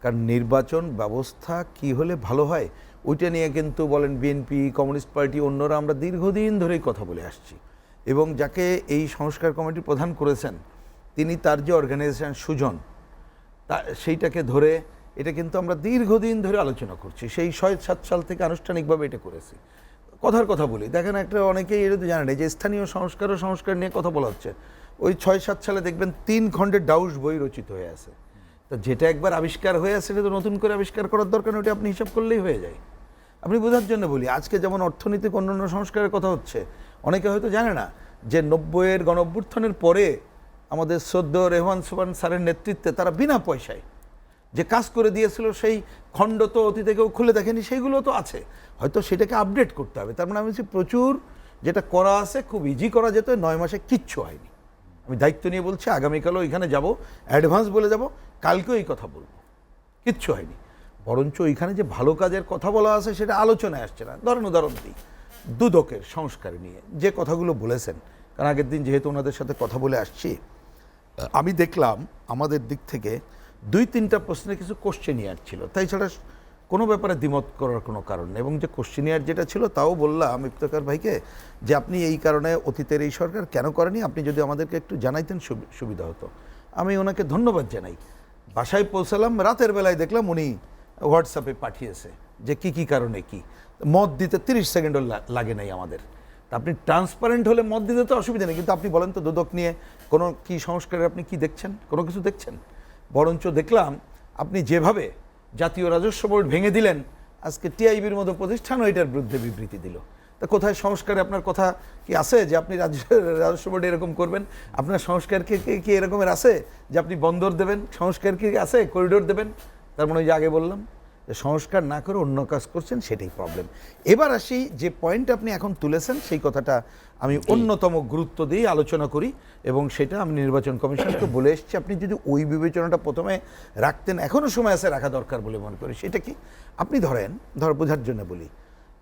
কারণ নির্বাচন ব্যবস্থা কি হলে ভালো হয় ওইটা নিয়ে কিন্তু বলেন বিএনপি, কমিউনিস্ট পার্টি, অন্যরা আমরা দীর্ঘদিন ধরেই কথা বলে আসছি। এবং যাকে এই সংস্কার কমিটির প্রধান করেছেন তিনি তার যে অর্গানাইজেশন সুজন সেইটাকে ধরে এটা কিন্তু আমরা দীর্ঘদিন ধরে আলোচনা করছি। সেই ৬-৭ সাল থেকে আনুষ্ঠানিকভাবে এটা করেছি। কথার কথা বলি, দেখেন একটা অনেকেই এটা তো জানেন যে স্থানীয় সংস্কার ও সংস্কার নিয়ে কথা বলা হচ্ছে। ওই ৬-৭ সালে দেখবেন ৩ খণ্ডের ডাউস বই রচিত হয়ে আছে। তো যেটা একবার আবিষ্কার হয়ে আছে সেটা তো নতুন করে আবিষ্কার করার দরকার নেই, ওটা আপনি হিসাব করলেই হয়ে যায়। আপনি বোঝার জন্য বলি, আজকে যেমন অর্থনৈতিক অন্যান্য সংস্কারের কথা হচ্ছে, অনেকে হয়তো জানে না যে ৯০-এর গণঅভ্যুত্থানের পরে আমাদের শ্রদ্ধেয় রেহমান সোবহান স্যারের নেতৃত্বে তারা বিনা পয়সায় যে কাজ করে দিয়েছিল সেই খণ্ড তো অতীতে কেউ খুলে দেখেনি, সেইগুলো তো আছে, হয়তো সেটাকে আপডেট করতে হবে। তার মানে আমি বলছি প্রচুর যেটা করা আছে খুব ইজি করা যেত, ৯ মাসে কিচ্ছু হয়নি। আমি দায়িত্ব নিয়ে বলছি, আগামীকালও ওইখানে যাব, অ্যাডভান্স বলে যাব, কালকেও এই কথা বলবো, কিচ্ছু হয়নি। বরঞ্চ ওইখানে যে ভালো কাজের কথা বলা আছে সেটা আলোচনায় আসছে না। উদাহরণ দিই, দুদকের সংস্কার নিয়ে যে কথাগুলো বলেছেন, কারণ আগের দিন যেহেতু ওনাদের সাথে কথা বলে আসছি, আমি দেখলাম আমাদের দিক থেকে ২-৩টা প্রশ্নে কিছু কোশ্চেনিয়ার ছিল, তাই ছাড়া কোনো ব্যাপারে দ্বিমত করার কোনো কারণ নেই। এবং যে কোশ্চেনিয়ার যেটা ছিল তাও বললাম ইফতেখার ভাইকে যে আপনি এই কারণে অতীতের এই সরকার কেন করেনি, আপনি যদি আমাদেরকে একটু জানাইতেন সুবিধা হতো। আমি ওনাকে ধন্যবাদ জানাই। বাসায় পৌঁছালাম, রাতের বেলায় দেখলাম উনি হোয়াটসঅ্যাপে পাঠিয়েছে যে কি কারণে কি মত দিতে 30 সেকেন্ডও লাগে নাই আমাদের। তা আপনি ট্রান্সপারেন্ট হলে মত দিতে তো অসুবিধা নেই, কিন্তু আপনি বলেন তো দুদক নিয়ে কোনো কি সংস্কারের আপনি কি দেখছেন? কোনো কিছু দেখছেন? বরঞ্চ দেখলাম আপনি যেভাবে জাতীয় রাজস্ব বোর্ড ভেঙে দিলেন, আজকে টিআইবির মতো প্রতিষ্ঠানও এটার বিরুদ্ধে বিবৃতি দিল। তা কোথায় সংস্কারে আপনার কথা কি আছে যে আপনি রাজস্ব বোর্ডে এরকম করবেন? আপনার সংস্কারকে কি এরকমের আছে যে আপনি বন্দর দেবেন? সংস্কার কি আছে করিডোর দেবেন? তার মানে ওই যে আগে বললাম যে সংস্কার না করে অন্য কাজ করছেন, সেটাই প্রবলেম। এবার আসি যে পয়েন্ট আপনি এখন তুলেছেন, সেই কথাটা আমি অন্যতম গুরুত্ব দিয়ে আলোচনা করি এবং সেটা আমি নির্বাচন কমিশনকে বলে এসেছি। আপনি যদি ওই বিবেচনাটা প্রথমে রাখতেন, এখনও সময় আছে রাখা দরকার বলে মনে করি। সেটা কি, আপনি বোঝার জন্য বলি,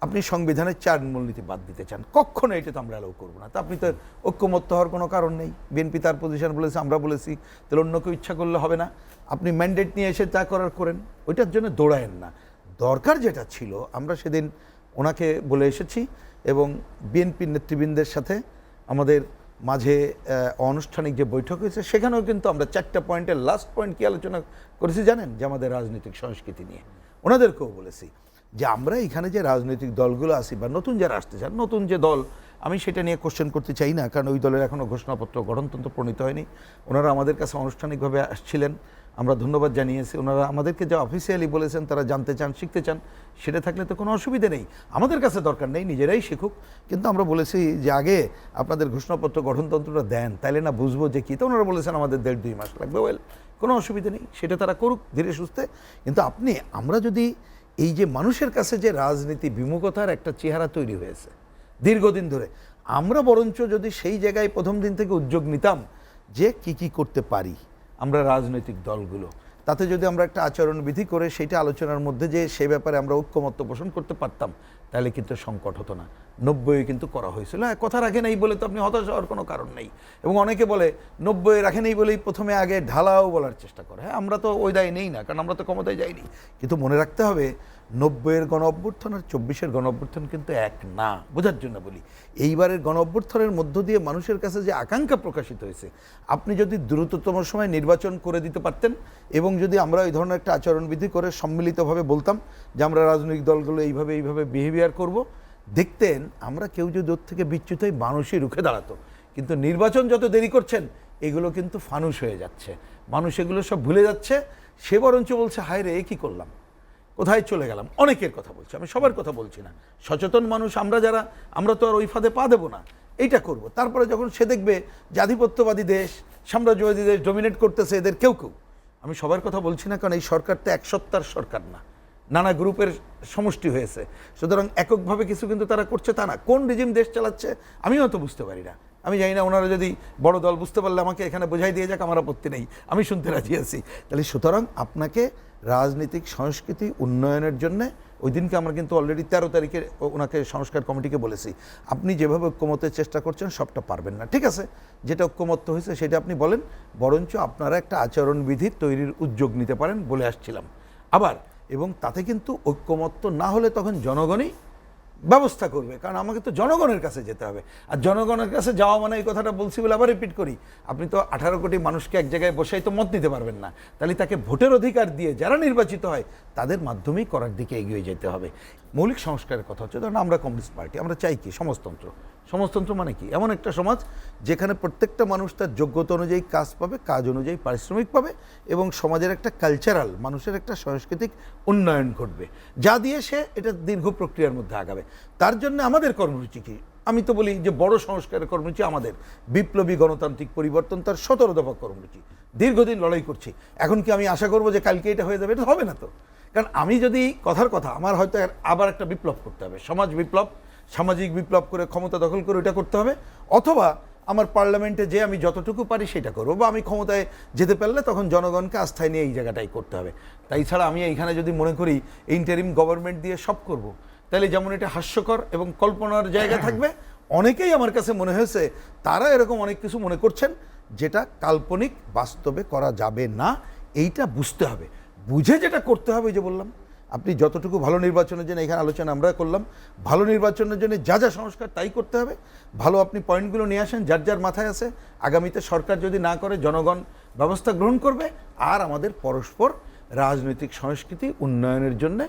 আপনি সংবিধানের 4 মূলনীতি বাদ দিতে চান, কখনো এটা তো আমরা অ্যালাউ করবো না। তা আপনি তো ঐক্যমত্য হওয়ার কোনো কারণ নেই। বিএনপি তার পজিশন বলেছে, আমরা বলেছি, তাহলে অন্য কেউ ইচ্ছা করলে হবে না। আপনি ম্যান্ডেট নিয়ে এসে তা করেন, ওইটার জন্য দৌড়ায়েন না। দরকার যেটা ছিল, আমরা সেদিন ওনাকে বলে এসেছি এবং বিএনপির নেতৃবৃন্দের সাথে আমাদের মাঝে অনানুষ্ঠানিক যে বৈঠক হয়েছে সেখানেও কিন্তু আমরা 4টা পয়েন্টের লাস্ট পয়েন্ট কি আলোচনা করেছি জানেন? যে আমাদের রাজনৈতিক সংস্কৃতি নিয়ে ওনাদেরকেও বলেছি যে আমরা এখানে যে রাজনৈতিক দলগুলো আছি বা নতুন যারা আসতে চান, নতুন যে দল, আমি সেটা নিয়ে কোশ্চেন করতে চাই না, কারণ ওই দলের এখনও ঘোষণাপত্র গঠনতন্ত্র প্রণীত হয়নি। ওনারা আমাদের কাছে আনুষ্ঠানিকভাবে আসছিলেন, আমরা ধন্যবাদ জানিয়েছি। ওনারা আমাদেরকে যা অফিসিয়ালি বলেছেন তারা জানতে চান, শিখতে চান, সেটা থাকলে তো কোনো অসুবিধা নেই, আমাদের কাছে দরকার নেই, নিজেরাই শিখুক। কিন্তু আমরা বলেছি যে আগে আপনাদের ঘোষণাপত্র গঠনতন্ত্রটা দেন, তাইলে না বুঝবো যে কী। তো ওনারা বলেছেন আমাদের 1.5-2 মাস লাগবে। ওয়েল, কোনো অসুবিধা নেই, সেটা তারা করুক ধীরে সুস্থে। কিন্তু আমরা যদি এই যে মানুষের কাছে যে রাজনীতি বিমুখতার একটা চেহারা তৈরি হয়েছে দীর্ঘদিন ধরে, আমরা বরঞ্চ যদি সেই জায়গায় প্রথম দিন থেকে উদ্যোগ নিতাম যে কি করতে পারি আমরা রাজনৈতিক দলগুলো, তাতে যদি আমরা একটা আচরণবিধি করে সেইটা আলোচনার মধ্যে যে সে ব্যাপারে আমরা ঐক্যমত্য পোষণ করতে পারতাম, তাহলে কিন্তু সংকট হতো না। 90-এ কিন্তু করা হয়েছিল। কথা রাখে নাই বলে তো আপনি হতাশ হওয়ার কোনো কারণ নেই। এবং অনেকে বলে 90-এ রাখে নেই বলেই প্রথমে আগে ঢালাও বলার চেষ্টা করে। হ্যাঁ, আমরা তো ওই দায় নেই না, কারণ আমরা তো ক্ষমতায় যাইনি। কিন্তু মনে রাখতে হবে 90-এর গণ অভ্যুত্থান আর 24-এর গণ অভ্যুত্থান কিন্তু এক না। বোঝার জন্য বলি, এইবারের গণ অভ্যুত্থানের মধ্য দিয়ে মানুষের কাছে যে আকাঙ্ক্ষা প্রকাশিত হয়েছে, আপনি যদি দ্রুততম সময় নির্বাচন করে দিতে পারতেন এবং যদি আমরা এই ধরনের একটা আচরণবিধি করে সম্মিলিতভাবে বলতাম যে আমরা রাজনৈতিক দলগুলো এইভাবে বিহেভিয়ার করব, দেখতেন আমরা কেউ যদি ওর থেকে বিচ্যুত হয়ে মানুষই রুখে দাঁড়াতো। কিন্তু নির্বাচন যত দেরি করছেন এগুলো কিন্তু ফানুস হয়ে যাচ্ছে, মানুষ এগুলো সব ভুলে যাচ্ছে। সে বরঞ্চ বলছে হায় রে, কি করলাম, কোথায় চলে গেলাম। অনেকের কথা বলছি, আমি সবার কথা বলছি না। সচেতন মানুষ আমরা তো আর ওই ফাঁদে পা দেবো না, এইটা করব। তারপরে যখন সে দেখবে যে আধিপত্যবাদী দেশ, সাম্রাজ্যবাদী দেশ ডমিনেট করতেছে এদের কেউ, আমি সবার কথা বলছি না, কারণ এই সরকার তো এক সত্তার সরকার না, নানা গ্রুপের সমষ্টি হয়েছে। সুতরাং এককভাবে কিছু কিন্তু তারা করছে তা না। কোন রিজিম দেশ চালাচ্ছে আমিও তো বুঝতে পারি না, আমি জানি না। ওনারা যদি বড় দল বুঝতে পারলে আমাকে এখানে বোঝাই দিয়ে যাক, আমার আপত্তি নেই, আমি শুনতে রাজি আছি। তাহলে সুতরাং আপনাকে রাজনৈতিক সংস্কৃতি উন্নয়নের জন্যে, ওই দিনকে আমরা কিন্তু অলরেডি 13 তারিখে ওনাকে সংস্কার কমিটিকে বলেছি, আপনি যেভাবে ঐক্যমতের চেষ্টা করছেন সবটা পারবেন না, ঠিক আছে, যেটা ঐক্যমত্য হয়েছে সেটা আপনি বলেন, বরঞ্চ আপনারা একটা আচরণবিধি তৈরির উদ্যোগ নিতে পারেন বলে আসছিলাম। আবার এবং তাতে কিন্তু ঐক্যমত্য না হলে তখন জনগণই ব্যবস্থা করবে, কারণ আমাকে তো জনগণের কাছে যেতে হবে। আর জনগণের কাছে যাওয়া মানে এই কথাটা বলছি বলে আবার রিপিট করি, আপনি তো 18 কোটি মানুষকে এক জায়গায় বসাই তো মত নিতে পারবেন না, তাহলে তাকে ভোটের অধিকার দিয়ে যারা নির্বাচিত হয় তাদের মাধ্যমেই করার দিকে এগিয়ে যেতে হবে। মৌলিক সংস্কারের কথা হচ্ছে, ধরুন আমরা কমিউনিস্ট পার্টি, আমরা চাই কি সমাজতন্ত্র। সমাজতন্ত্র মানে কি? এমন একটা সমাজ যেখানে প্রত্যেকটা মানুষ তার যোগ্যতা অনুযায়ী কাজ পাবে, কাজ অনুযায়ী পারিশ্রমিক পাবে, এবং সমাজের একটা কালচারাল, মানুষের একটা সাংস্কৃতিক উন্নয়ন ঘটবে, যা দিয়ে সে এটা দীর্ঘ প্রক্রিয়ার মধ্যে আগাবে। তার জন্য আমাদের কর্মসূচি কি? আমি তো বলি যে বড় সংস্কারের কর্মসূচি আমাদের বিপ্লবী গণতান্ত্রিক পরিবর্তন, তার 17 দফা কর্মসূচি। দীর্ঘদিন লড়াই করছি, এখন কি আমি আশা করবো যে কালকে এটা হয়ে যাবে? এটা হবে না তো। কারণ আমি যদি কথার কথা, আমার হয়তো আবার একটা বিপ্লব করতে হবে, সমাজ বিপ্লব, সামাজিক বিপ্লব করে ক্ষমতা দখল করে ওইটা করতে হবে, অথবা আমার পার্লামেন্টে যে আমি যতটুকু পারি সেটা করবো, বা আমি ক্ষমতায় যেতে পারলে তখন জনগণকে আস্থায় নিয়ে এই জায়গাটাই করতে হবে। তাই ছাড়া আমি এইখানে যদি মনে করি ইন্টারিম গভর্নমেন্ট দিয়ে সব করব, তাহলে যেমন এটা হাস্যকর এবং কল্পনার জায়গা থাকবে, অনেকেই আমার কাছে মনে হয়েছে তারা এরকম অনেক কিছু মনে করছেন যেটা কাল্পনিক, বাস্তবে করা যাবে না। এইটা বুঝতে হবে, বুঝে যেটা করতে হবে। যে বললাম, আপনি যতটুকু ভালো নির্বাচনের জন্য, এখানে আলোচনা আমরা করলাম, ভালো নির্বাচনের জন্য যা যা সংস্কার তাই করতে হবে। ভালো আপনি পয়েন্টগুলো নিয়ে আসেন, যার যার মাথায় আছে। আগামীতে সরকার যদি না করে, জনগণ ব্যবস্থা গ্রহণ করবে। আর আমাদের পরস্পর রাজনৈতিক সংস্কৃতি উন্নয়নের জন্য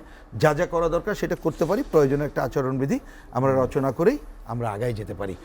যা যা করা দরকার সেটা করতে পারি। প্রয়োজনে একটা আচরণবিধি আমরা রচনা করেই আমরা আগায় যেতে পারি।